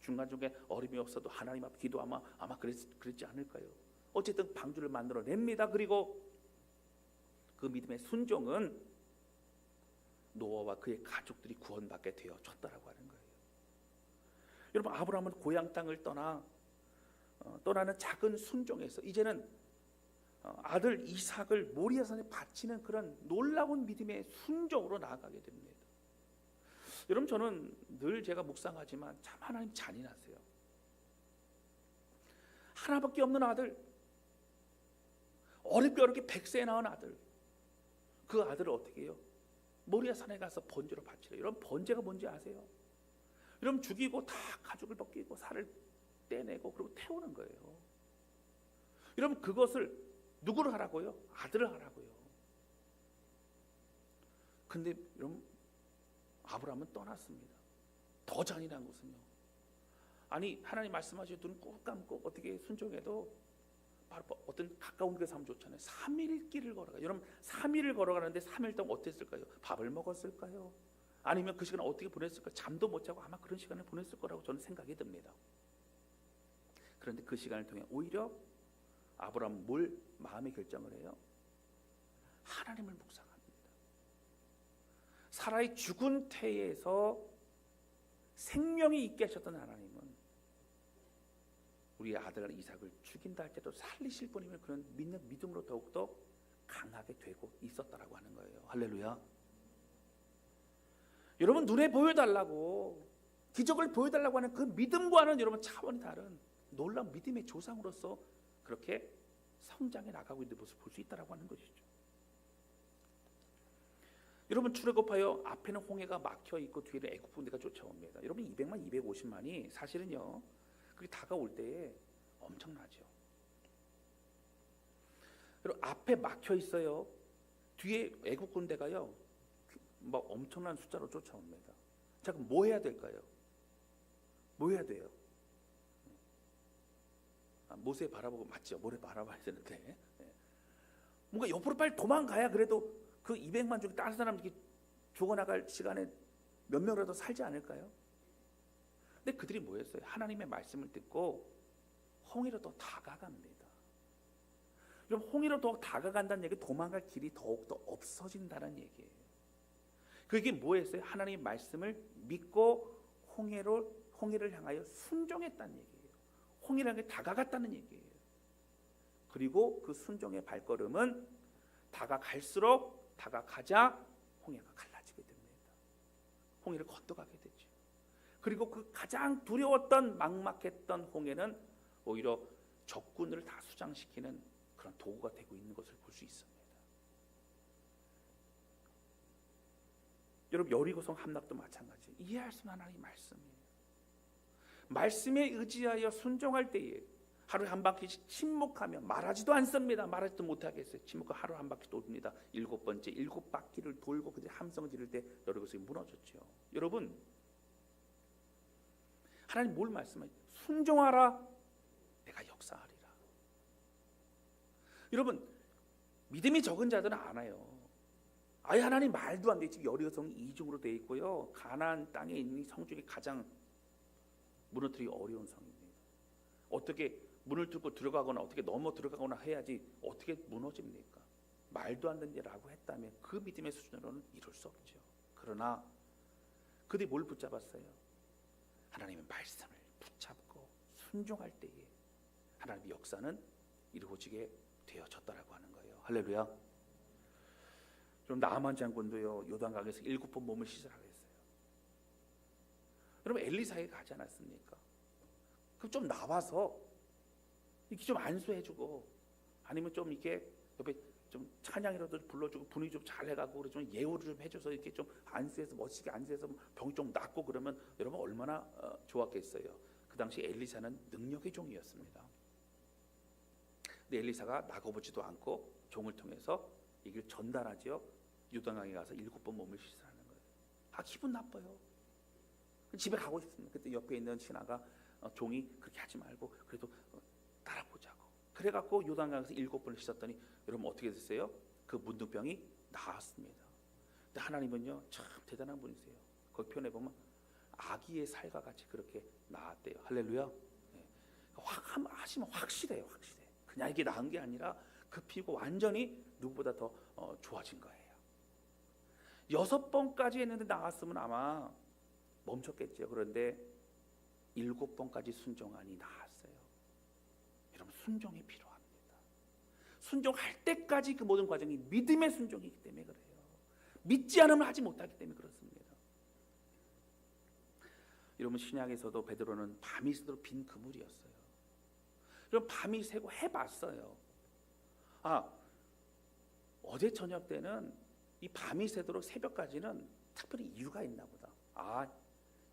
중간중간에 어림이 없어도 하나님 앞에 기도하면 아마 그랬지 않을까요? 어쨌든 방주를 만들어냅니다. 그리고 그 믿음의 순종은 노아와 그의 가족들이 구원받게 되어졌다라고 하는 거예요. 여러분 아브라함은 고향 땅을 떠나는 작은 순종에서 이제는 아들 이삭을 모리아산에 바치는 그런 놀라운 믿음의 순종으로 나아가게 됩니다. 여러분 저는 늘 제가 묵상하지만 참 하나님 잔인하세요. 하나밖에 없는 아들, 어렵게 100세에 낳은 아들, 그 아들을 어떻게 해요? 모리아산에 가서 번제로 바치래요. 여러분 번제가 뭔지 아세요? 여러분 죽이고 다 가죽을 벗기고 살을 떼내고 그리고 태우는 거예요. 여러분 그것을 누구를 하라고요? 아들을 하라고요. 근데 여러분 아브라함은 떠났습니다. 더 잔인한 것은요. 아니 하나님 말씀하시고 눈 꾹 감고 어떻게 순종해도 바로 어떤 가까운 데서 하면 좋잖아요. 3일 길을 걸어가. 여러분 3일을 걸어가는데 3일 동안 어땠을까요? 밥을 먹었을까요? 아니면 그 시간을 어떻게 보냈을까요? 잠도 못 자고 아마 그런 시간을 보냈을 거라고 저는 생각이 듭니다. 그런데 그 시간을 통해 오히려 아브라함은 뭘 마음의 결정을 해요? 하나님을 묵상합니다. 사라의 죽은 태에서 생명이 있게 하셨던 하나님은 우리의 아들 이삭을 죽인다 할지라도 살리실 분이면 그런 믿는 믿음으로 더욱더 강하게 되고 있었다라고 하는 거예요. 할렐루야. 여러분 눈에 보여달라고 기적을 보여달라고 하는 그 믿음과는 여러분 차원이 다른 놀라운 믿음의 조상으로서 그렇게 성장해 나가고 있는 모습을 볼 수 있다라고 하는 것이죠. 여러분 출애굽하여 앞에는 홍해가 막혀 있고 뒤에는 애굽 군대가 쫓아옵니다. 여러분 200만 250만이 사실은요 그게 다가올 때에 엄청나죠. 여러분 앞에 막혀 있어요. 뒤에 애국 군대가요, 막 엄청난 숫자로 쫓아옵니다. 자, 그럼 뭐 해야 될까요? 뭐 해야 돼요? 모세 바라보고, 맞죠? 모래 바라봐야 되는데, 뭔가 옆으로 빨리 도망가야 그래도 그 200만 중에 다른 사람들이 죽어나갈 시간에 몇 명이라도 살지 않을까요? 근데 그들이 뭐 했어요? 하나님의 말씀을 듣고 홍해로 더 다가갑니다. 그럼 홍해로 더 다가간다는 얘기, 도망갈 길이 더욱더 없어진다는 얘기예요. 그게 뭐 했어요? 하나님의 말씀을 믿고 홍해를 향하여 순종했다는 얘기예요. 홍해를 향해 다가갔다는 얘기예요. 그리고 그 순종의 발걸음은 다가갈수록 다가가자 홍해가 갈라지게 됩니다. 홍해를 건너가게 되죠. 그리고 그 가장 두려웠던 막막했던 홍해는 오히려 적군을 다 수장시키는 그런 도구가 되고 있는 것을 볼 수 있습니다. 여러분, 여리고성 함락도 마찬가지예요. 이해할 수 있는 하나님의 말씀이에요. 말씀에 의지하여 순종할 때에 하루에 한 바퀴씩 침묵하며, 말하지도 않습니다. 말하지도 못하겠어요. 침묵하고 하루 한 바퀴 돕니다. 7번째 7바퀴를 돌고 그제 함성 지를 때 여리고성이 무너졌죠. 여러분, 하나님 뭘 말씀하세요? 순종하라, 내가 역사하리라. 여러분, 믿음이 적은 자들은 알아요. 아예 하나님 말도 안 돼. 지금 여리고성이 이중으로 되어 있고요, 가나안 땅에 있는 성 중에 가장 무너뜨리기 어려운 성입니다. 어떻게 문을 뚫고 들어가거나 어떻게 넘어 들어가거나 해야지 어떻게 무너집니까? 말도 안 된다라고 했다면 그 믿음의 수준으로는 이룰 수 없죠. 그러나 그들이 뭘 붙잡았어요? 하나님의 말씀을 붙잡고 순종할 때에 하나님의 역사는 이루어지게 되어졌다라고 하는 거예요. 할렐루야. 그럼 나아만 장군도요, 요단강에서 7번 몸을 씻으라고 했어요. 여러분, 엘리사에게 가지 않았습니까? 그럼 좀 나와서 이렇게 좀 안수해주고, 아니면 좀 이렇게 옆에 좀 찬양이라도 불러주고 분위기 좀 잘 해가고, 그래 좀 예우를 좀 해줘서 이렇게 좀 안수해서 멋지게 안수해서 병이 좀 낫고 그러면 여러분 얼마나 좋았겠어요. 그 당시 엘리사는 능력의 종이었습니다. 근데 엘리사가 나가보지도 않고 종을 통해서 이걸 전달하죠. 요단강에 가서 7번 몸을 씻으라는 거예요. 기분 나빠요. 집에 가고 싶습니다. 그때 옆에 있는 신하가 종이 그렇게 하지 말고 그래도 따라보자고. 그래갖고 요단강에서 7번을 씻었더니 여러분 어떻게 됐어요? 그 문둥병이 나았습니다. 근데 하나님은요, 참 대단한 분이세요. 거기 표현해 보면 아기의 살과 같이 그렇게 나았대요. 할렐루야. 네. 하시면 확실해요. 확실해. 그냥 이게 나은 게 아니라 급히고 완전히 누구보다 더 좋아진 거예요. 6번까지 했는데 나았으면 아마 멈췄겠죠. 그런데 7번까지 순종하니 나았어요. 여러분, 순종이 필요합니다. 순종할 때까지 그 모든 과정이 믿음의 순종이기 때문에 그래요. 믿지 않으면 하지 못하기 때문에 그렇습니다. 여러분, 신약에서도 베드로는 밤이 새도록 빈 그물이었어요. 여러분, 밤이 새고 해봤어요. 어제 저녁 때는 이 밤이 새도록 새벽까지는 특별히 이유가 있나 보다.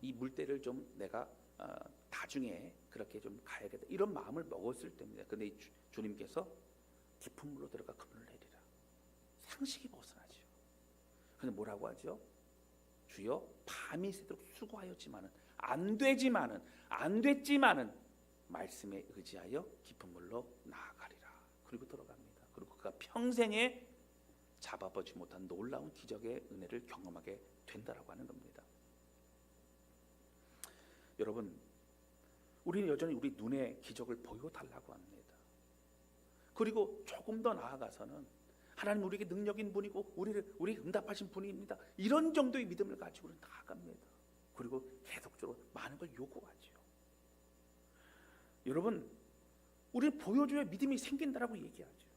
이 물때를 좀 내가 나중에 그렇게 좀 가야겠다, 이런 마음을 먹었을 때입니다. 근데 주님께서 깊은 물로 들어가 그물을 내리라. 상식이 벗어나죠. 근데 뭐라고 하죠? 주여, 밤이 새도록 수고하였지만은 안 됐지만은 말씀에 의지하여 깊은 물로 나아가리라. 그리고 들어갑니다. 그리고 그가 평생에 잡아보지 못한 놀라운 기적의 은혜를 경험하게 된다라고 하는 겁니다. 여러분, 우리는 여전히 우리 눈에 기적을 보여달라고 합니다. 그리고 조금 더 나아가서는 하나님 우리에게 능력인 분이고 우리 응답하신 분입니다, 이런 정도의 믿음을 가지고 우리는 나아갑니다. 그리고 계속적으로 많은 걸 요구하죠. 여러분, 우리는 보여줘야 믿음이 생긴다라고 얘기하죠.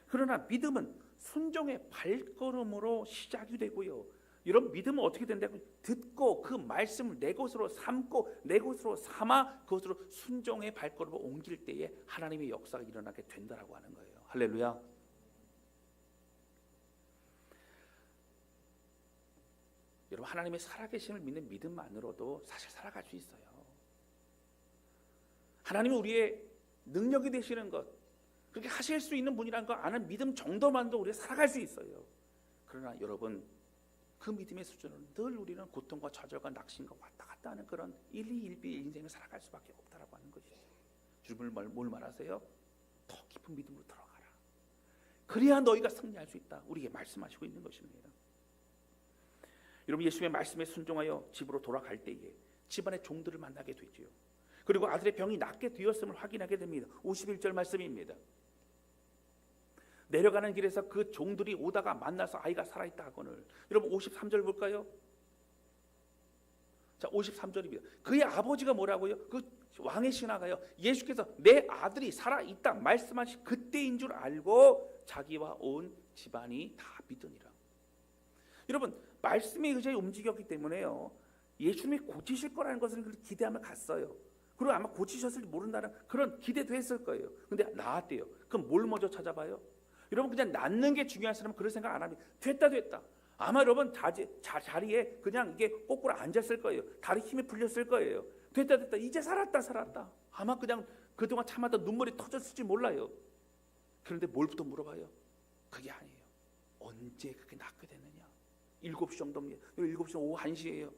그러나 믿음은 순종의 발걸음으로 시작이 되고요, 여러분, 믿음은 어떻게 된다고? 듣고 그 말씀을 내 것으로 삼고 내 것으로 삼아 그것으로 순종의 발걸음을 옮길 때에 하나님의 역사가 일어나게 된다라고 하는 거예요. 할렐루야. 여러분, 하나님의 살아계심을 믿는 믿음만으로도 사실 살아갈 수 있어요. 하나님은 우리의 능력이 되시는 것, 그렇게 하실 수 있는 분이라는 거 아는 믿음 정도만도 우리가 살아갈 수 있어요. 그러나 여러분, 그 믿음의 수준은 늘 우리는 고통과 좌절과 낙심과 왔다 갔다 하는 그런 일희일비 인생을 살아갈 수밖에 없다라고 하는 것이죠. 주님을 뭘 말하세요? 더 깊은 믿음으로 들어가라. 그래야 너희가 승리할 수 있다. 우리에게 말씀하시고 있는 것입니다. 여러분, 예수님의 말씀에 순종하여 집으로 돌아갈 때에 집안의 종들을 만나게 되지요. 그리고 아들의 병이 낫게 되었음을 확인하게 됩니다. 51절 말씀입니다. 내려가는 길에서 그 종들이 오다가 만나서 아이가 살아있다 하거늘. 여러분 53절 볼까요? 자, 53절입니다. 그의 아버지가 뭐라고요? 그 왕의 신하가요, 예수께서 내 아들이 살아있다 말씀하신 그때인 줄 알고 자기와 온 집안이 다 믿으니라. 여러분, 말씀에 의지해 움직였기 때문에요, 예수님이 고치실 거라는 것을 기대하며 갔어요. 그리고 아마 고치셨을지 모른다는 그런 기대도 했을 거예요. 근데 나았대요. 그럼 뭘 먼저 찾아봐요? 여러분, 그냥 낫는 게 중요한 사람은 그런 생각 안 합니다. 됐다. 아마 여러분 자리에 그냥 이게 거꾸로 앉았을 거예요. 다리 힘이 풀렸을 거예요. 됐다. 이제 살았다. 아마 그냥 그동안 참았던 눈물이 터졌을지 몰라요. 그런데 뭘부터 물어봐요? 그게 아니에요. 언제 그게 낫게 됐느냐? 7시 정도입니다. 7시 오후 1시예요.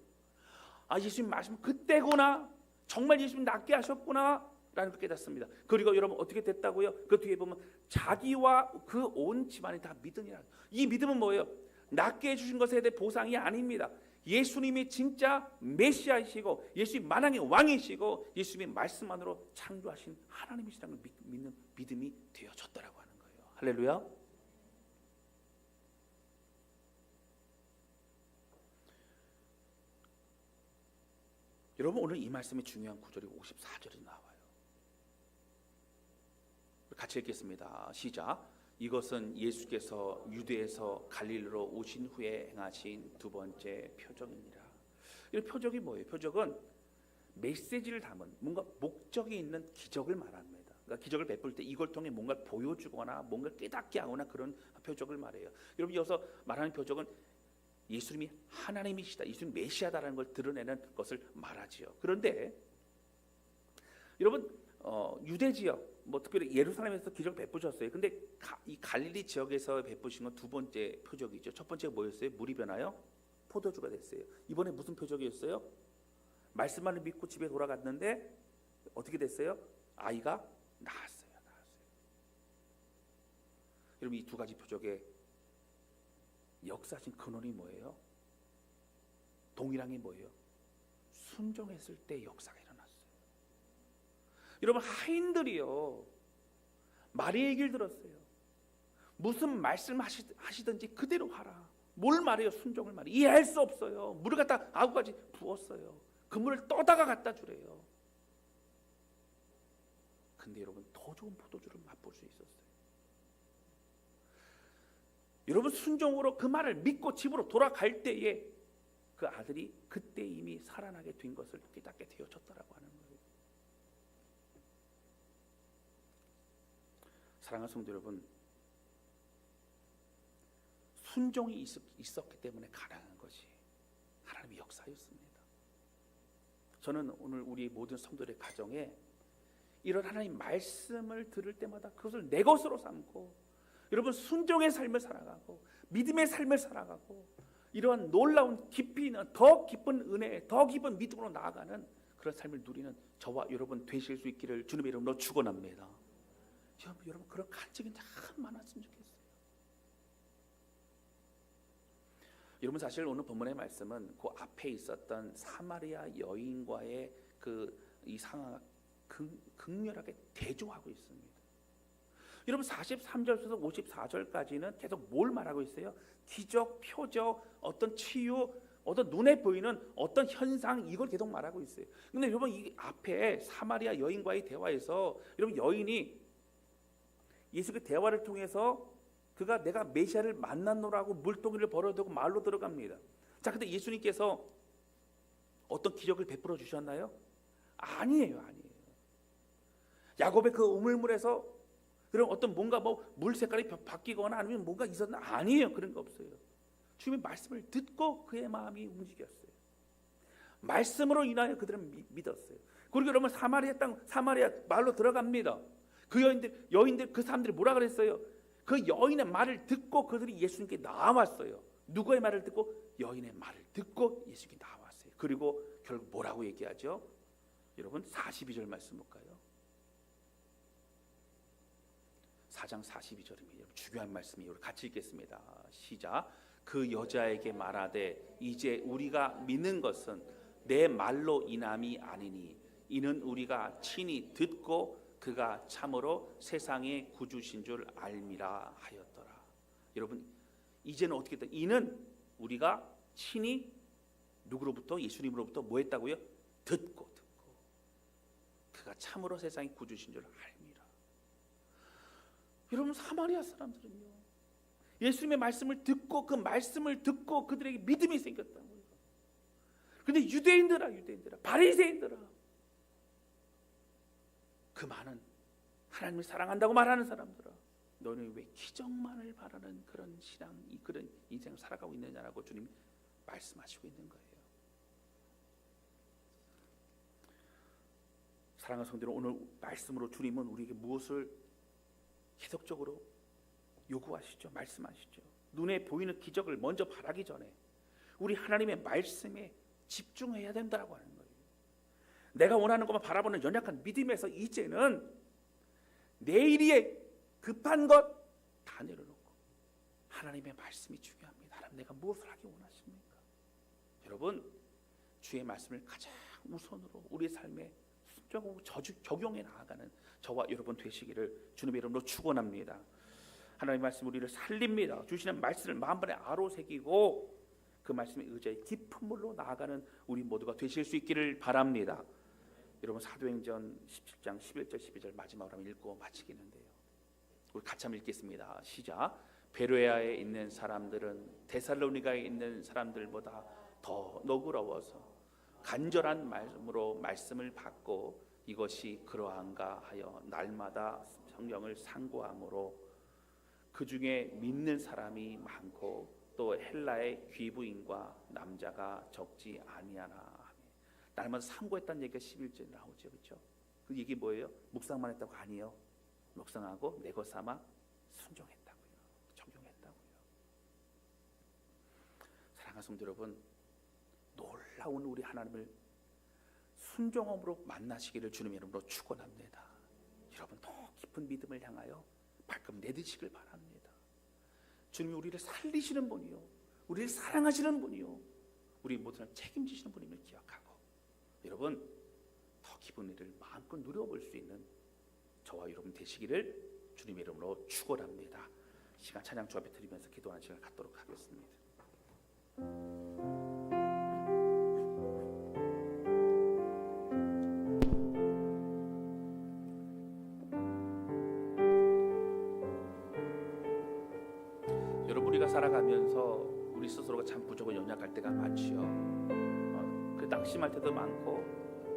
아, 예수님 말씀 그때구나. 정말 예수님 낫게 하셨구나 라는 걸 깨닫습니다. 그리고 여러분 어떻게 됐다고요? 그 뒤에 보면 자기와 그 온 집안이 다 믿으니라. 이 믿음은 뭐예요? 낫게 해주신 것에 대해 보상이 아닙니다. 예수님이 진짜 메시아이시고 예수님 만왕의 왕이시고 예수님의 말씀만으로 창조하신 하나님이시라는 걸 믿는 믿음이 되어졌다라고 하는 거예요. 할렐루야. 여러분, 오늘 이 말씀의 중요한 구절이 54절에 나와요. 같이 읽겠습니다. 시작. 이것은 예수께서 유대에서 갈릴리로 오신 후에 행하신 두 번째 표적이니라. 이 표적이 뭐예요? 표적은 메시지를 담은 뭔가 목적이 있는 기적을 말합니다. 그러니까 기적을 베풀 때 이걸 통해 뭔가 보여주거나 뭔가 깨닫게 하거나 그런 표적을 말해요. 여러분, 여기서 말하는 표적은 예수님이 하나님이시다, 예수님 메시아다라는 걸 드러내는 것을 말하지요. 그런데 여러분, 유대 지역, 특별히 예루살렘에서 기적을 베푸셨어요. 근데 이 갈릴리 지역에서 베푸신 건 두 번째 표적이죠. 첫 번째가 뭐였어요? 물이 변하여 포도주가 됐어요. 이번에 무슨 표적이었어요? 말씀만을 믿고 집에 돌아갔는데 어떻게 됐어요? 아이가 낳았어요. 여러분, 이 두 가지 표적의 역사적인 근원이 뭐예요? 동일한 게 뭐예요? 순종했을 때 역사가 일어났어요. 여러분, 하인들이요, 마리아의 얘기를 들었어요. 무슨 말씀하시든지 그대로 하라. 뭘 말해요? 순종을 말해. 이해할 수 없어요. 물을 갖다 아구까지 부었어요. 그 물을 떠다가 갖다 주래요. 근데 여러분, 더 좋은 포도주를 맛볼 수 있었어요. 여러분, 순종으로 그 말을 믿고 집으로 돌아갈 때에 그 아들이 그때 이미 살아나게 된 것을 깨닫게 되어졌다라고 하는 거예요. 사랑하는 성도 여러분, 순종이 있었기 때문에 가능한 것이 하나님의 역사였습니다. 저는 오늘 우리 모든 성도들의 가정에 이런 하나님 말씀을 들을 때마다 그것을 내 것으로 삼고, 여러분, 순종의 삶을 살아가고 믿음의 삶을 살아가고 이러한 놀라운 깊이 있는 더 깊은 은혜, 더 깊은 믿음으로 나아가는 그런 삶을 누리는 저와 여러분 되실 수 있기를 주님의 이름으로 축원합니다. 여러분, 그런 간증이 참 많았으면 좋겠어요. 여러분, 사실 오늘 본문의 말씀은 그 앞에 있었던 사마리아 여인과의 이 상황을 극렬하게 대조하고 있습니다. 여러분, 43절에서 54절까지는 계속 뭘 말하고 있어요? 기적, 표적, 어떤 치유, 어떤 눈에 보이는 어떤 현상, 이걸 계속 말하고 있어요. 근데 여러분, 이 앞에 사마리아 여인과의 대화에서 여러분, 여인이 예수의 대화를 통해서 그가 내가 메시아를 만났노라고 물동이를 벌어두고 말로 들어갑니다. 자, 근데 예수님께서 어떤 기적을 베풀어 주셨나요? 아니에요. 야곱의 그 우물물에서 그런 어떤 뭔가 물 색깔이 바뀌거나 아니면 뭔가 있었나? 아니에요. 그런 거 없어요. 주님의 말씀을 듣고 그의 마음이 움직였어요. 말씀으로 인하여 그들은 믿었어요. 그리고 여러분, 사마리아 땅, 사마리아 말로 들어갑니다. 그 여인들, 그 사람들이 뭐라 그랬어요? 그 여인의 말을 듣고 그들이 예수님께 나왔어요. 누구의 말을 듣고? 여인의 말을 듣고 예수님께 나왔어요. 그리고 결국 뭐라고 얘기하죠? 여러분 42절 말씀 볼까요? 4장 42절입니다. 중요한 말씀이에요. 우리 같이 읽겠습니다. 시작. 그 여자에게 말하되 이제 우리가 믿는 것은 내 말로 인함이 아니니 이는 우리가 친히 듣고 그가 참으로 세상의 구주신 줄 알미라 하였더라. 여러분 이제는 어떻게 됐다? 이는 우리가 친히 누구로부터? 예수님으로부터 뭐 했다고요? 듣고 그가 참으로 세상의 구주신 줄 알미라. 여러분 사마리아 사람들은요 예수님의 말씀을 듣고 그 말씀을 듣고 그들에게 믿음이 생겼다는 거예요. 그런데 유대인들아 바리새인들아 그 많은 하나님을 사랑한다고 말하는 사람들아 너는 왜 기적만을 바라는 그런 신앙 그런 인생을 살아가고 있느냐라고 주님 말씀하시고 있는 거예요. 사랑하는 성도들, 오늘 말씀으로 주님은 우리에게 무엇을 계속적으로 요구하시죠? 말씀하시죠. 눈에 보이는 기적을 먼저 바라기 전에 우리 하나님의 말씀에 집중해야 된다고 하는 거예요. 내가 원하는 것만 바라보는 연약한 믿음에서 이제는 내일이 급한 것 다 내려놓고 하나님의 말씀이 중요합니다. 하나님 내가 무엇을 하기 원하십니까? 여러분 주의 말씀을 가장 우선으로 우리의 삶에 적용해 나아가는 저와 여러분 되시기를 주님의 이름으로 축원합니다. 하나님의 말씀 우리를 살립니다. 주시는 말씀을 마음판에 아로새기고 그 말씀에 의지해 깊은 물로 나아가는 우리 모두가 되실 수 있기를 바랍니다. 여러분 사도행전 17장 11절 12절 마지막으로 한번 읽고 마치겠는데요. 우리 같이 한번 읽겠습니다. 시작. 베로야에 있는 사람들은 데살로니가에 있는 사람들보다 더 너그러워서 간절한 마음으로 말씀을 받고 이것이 그러한가 하여 날마다 성경을 상고함으로 그 중에 믿는 사람이 많고 또 헬라의 귀부인과 남자가 적지 아니하나. 날마다 상고했다는 얘기가 11절에 나오죠. 그렇죠? 그 얘기 뭐예요? 묵상만 했다고? 아니요. 묵상하고 내 것 삼아 순종했다고요. 적용했다고요. 사랑하는 성도 여러분, 놀라운 우리 하나님을 순종함으로 만나시기를 주님의 이름으로 축원합니다. 여러분 더 깊은 믿음을 향하여 발걸음 내딛으시길 바랍니다. 주님이 우리를 살리시는 분이요, 우리를 사랑하시는 분이요, 우리 모두를 책임지시는 분임을 기억하고 여러분 더 깊은 일을 마음껏 누려볼 수 있는 저와 여러분 되시기를 주님의 이름으로 축원합니다. 시간 찬양 주 앞에 드리면서 기도하는 시간을 갖도록 하겠습니다. 여러분 우리가 살아가면서 우리 스스로가 참 부족하고 연약할 때가 많지요. 그 낙심할 때도 많고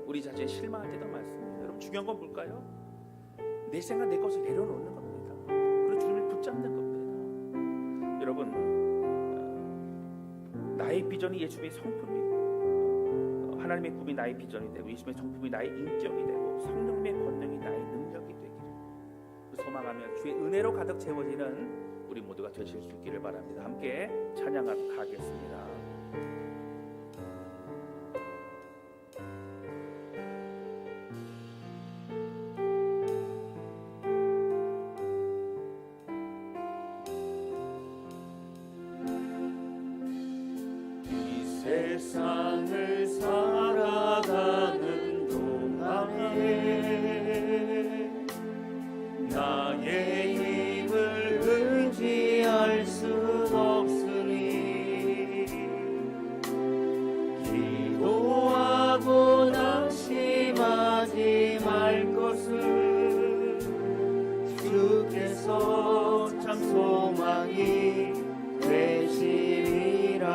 우리 자신이 실망할 때도 많습니다. 여러분 중요한 건 뭘까요? 내 생각 내 것을 내려놓는 겁니다. 그리고 주님을 붙잡는 겁니다. 여러분 나의 비전이 예수님의 성품이고 하나님의 꿈이 나의 비전이 되고 예수님의 성품이 나의 인격이 되고 성령님의 권능이 나의 능력이 되기를 소망하며 주의 은혜로 가득 채워지는 우리 모두가 되실 수 있기를 바랍니다. 함께 찬양하도록 하겠습니다. 세상을 살아가는 동안에 나의 힘을 의지할 수 없으니 기도하고 낙심하지 말 것을 주께서 참 소망이 되시리라.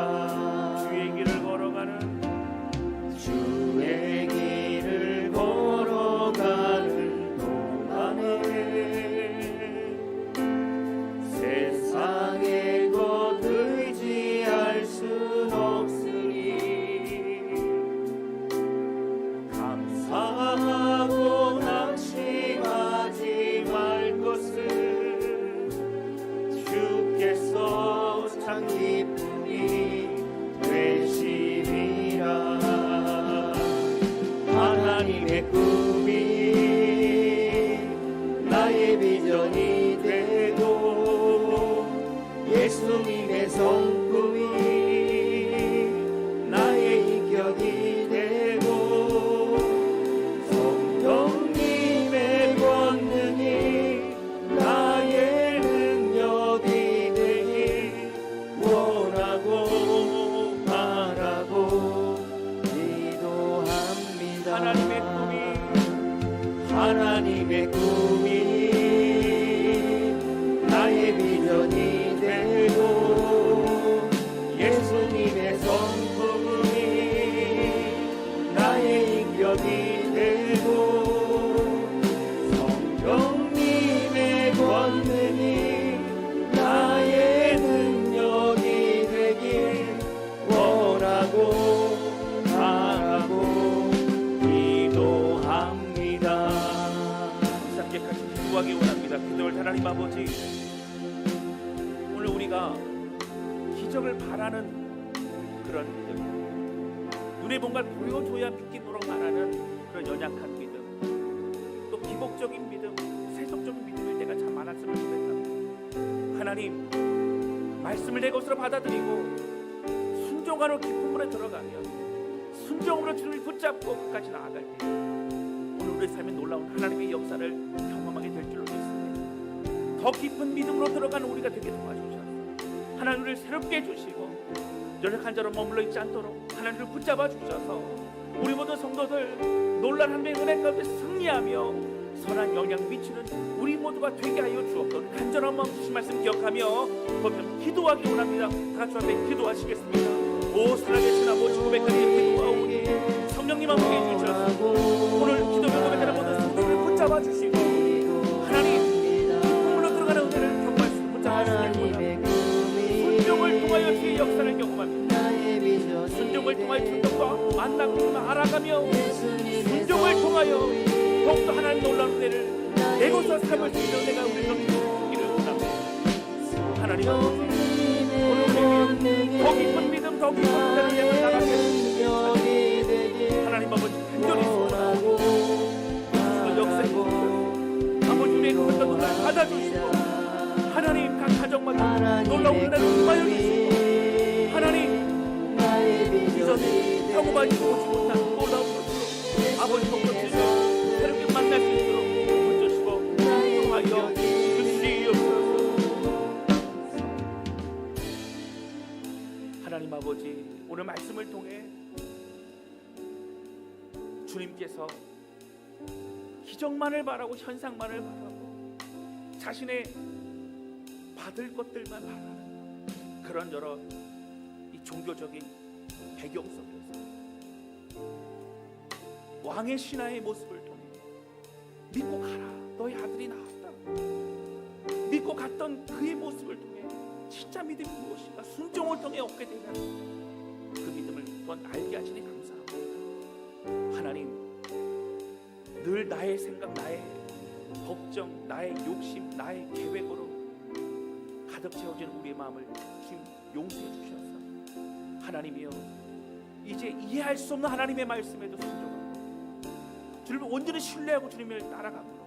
주의 길을 걸어가는 하나님의 꿈이 나의 비전이 되고 예수님의 성품이 나의 인격이 되고 성령님의 권능이 나의 능력이 되길 원하고 바라고 기도합니다. 하나님의 꿈이 나의 비전이 되고 예수님의 성품이 나의 인격이 되고 성령님의 권능이 나의 능력이 되길 원하고 바라고 기도합니다. 함께 같이 기도하기 원합니다. 기도할 하나님 아버지, 오늘 우리가 기적을 바라는 그런 믿음, 눈에 뭔가 보여줘야 믿기도록 말하는 그런 연약한 믿음, 또 기복적인 믿음, 세속적인 믿음일 때가 참 많았으면 좋겠다. 하나님, 말씀을 내 것으로 받아들이고 순종하는 기쁨으로 들어가며 순종으로 주님을 붙잡고 끝까지 나아갈 때 오늘 우리 삶에 놀라운 하나님의 역사를 경험하게 될 줄로 믿습니다. 더 깊은 믿음으로 들어가는 우리가 되게 도와주셔서 하나님을 새롭게 해주시고 연약한 자로 머물러 있지 않도록 하나님을 붙잡아 주셔서 우리 모든 성도들 놀라운 하나님의 은혜 가운데 승리하며 선한 영향 미치는 우리 모두가 되게 하여 주옵소서. 간절한 마음 주신 말씀 기억하며 거듭 기도하기 원합니다. 다 같이 앞에 기도하시겠습니다. 오 살아계신 아버지, 고백하니 기도하오니 성령님 함께 해주셔서 오늘 기도 고백하는 모든 성도를 붙잡아 주시고 하나님 꿈으로 들어가는 은혜를 경험할 수 있는 붙잡아 주시옵소서. 순종을 통하여 주의 역사를 경험합니다. 순종을 통하여 주님과 만나고 알아가며 순종을 통하여 더욱더 하나님 놀라운 은혜를 내 것으로 삼을 수 있는 내가 우리 넘기기를 원합니다. 하나님 아버지, 오늘 우리에게 더 깊은 믿음, 더 깊은 은혜를 향해 나가게 해주시옵소서. 하나님 아버지, 간절히 소원하고 역사에 아버지 우리의 그 어떤 것을 받아주시고 하나님 각 가정마다 놀라운 은혜를 임하여 주시고 하나님 이전에 경험하지 못한 놀라운 것으로 아버지 복도 주시고 새롭게 만날 수 있도록 붙여주시고 통하여 주시옵소서. 하나님 아버지, 오늘 말씀을 통해 주님께서 기적만을 바라고 현상만을 바라고 자신의 받을 것들만 바라는 그런 여러 이 종교적인 배경 속에서 왕의 신하의 모습을 통해 믿고 가라, 너희 아들이 나왔다, 믿고 갔던 그의 모습을 통해 진짜 믿음이 무엇인가 순종을 통해 얻게 되는 그 믿음을 또한 알게 하시니 감사합니다. 하나님, 늘 나의 생각, 나의 걱정, 나의 욕심, 나의 계획으로 가득 채워진 우리의 마음을 주님 용서해 주셔서 하나님이여 이제 이해할 수 없는 하나님의 말씀에도 순종하고 주님을 온전히 신뢰하고 주님을 따라가므로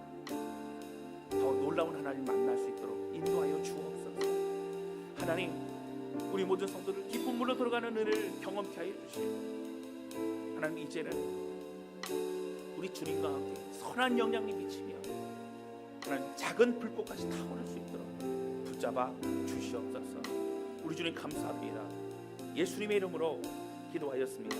더 놀라운 하나님 만날 수 있도록 인도하여 주옵소서. 하나님, 우리 모든 성도를 기쁨으로 들어가는 은혜를 경험케 하여 주시고 하나님, 이제는 우리 주님과 함께 선한 영향이 미치며 하나님 작은 불꽃까지 타오를 수 있도록 붙잡아 주시옵소서. 우리 주님 감사합니다. 예수님의 이름으로 기도하였습니다.